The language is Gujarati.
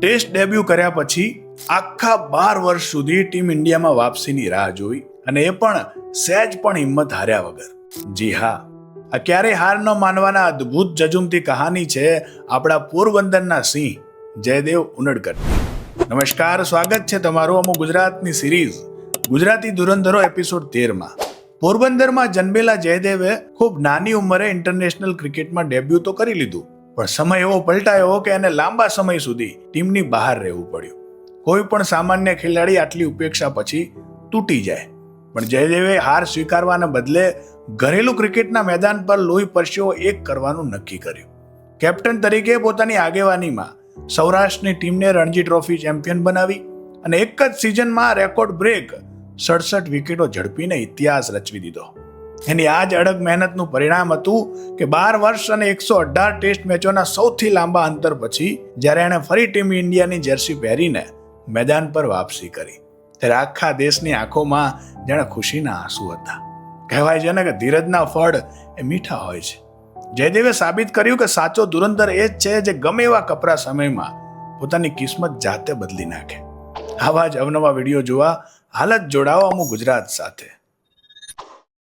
ટેસ્ટ ડેબ્યુ કર્યા પછી આખા 12 વર્ષ સુધી ટીમ ઇન્ડિયામાં વાપસીની રાહ જોઈ, અને એ પણ સહેજ પણ હિંમત હાર્યા વગર. જી હા, આ ક્યારેય હાર ન માનવાના અદ્ભુત જજુમતી કહાની છે આપણા પોરબંદરના સિંહ જયદેવ ઉનડકટની. નમસ્કાર, સ્વાગત છે તમારું અમુ ગુજરાતની સિરીઝ ગુજરાતી ધુરંધરો એપિસોડ 13માં. પોરબંદરમાં જન્મેલા જયદેવે ખૂબ નાની ઉંમરે ઇન્ટરનેશનલ ક્રિકેટમાં ડેબ્યુ તો કરી લીધું, પણ સમય એવો પલટાયો કે એને લાંબા સમય સુધી ટીમની બહાર રહેવું પડ્યું. કોઈ પણ સામાન્ય ખેલાડી આટલી ઉપેક્ષા પછી તૂટી જાય, પણ જયદેવે હાર સ્વીકારવાના બદલે ઘરેલું ક્રિકેટના મેદાન પર લોહી પરસેવો એક કરવાનું નક્કી કર્યું. કેપ્ટન તરીકે પોતાની આગેવાનીમાં સૌરાષ્ટ્રની ટીમને રણજી ટ્રોફી ચેમ્પિયન બનાવી અને એક જ સિઝનમાં રેકોર્ડ બ્રેક 67 વિકેટો ઝડપીને ઇતિહાસ રચવી દીધો. એની આ જ અડગ મહેનતનું પરિણામ હતું કે 12 વર્ષ અને 118 ટેસ્ટ મેચોના સૌથી લાંબા અંતર પછી જ્યારે એણે ફરી ટીમ ઇન્ડિયાની જર્સી પહેરીને મેદાન પર વાપસી કરી, ત્યારે આખા દેશની આંખોમાં જાણે ખુશીના આંસુ હતા. કહેવાય છે ને કે ધીરજના ફળ એ મીઠા હોય છે. જયદેવે સાબિત કર્યું કે સાચો ધુરંધર એ જ છે જે ગમે એવા કપરા સમયમાં પોતાની કિસ્મત જાતે બદલી નાખે. આવા જ અવનવા વિડીયો જોવા હાલ જ જોડાઓ અમુ ગુજરાત સાથે.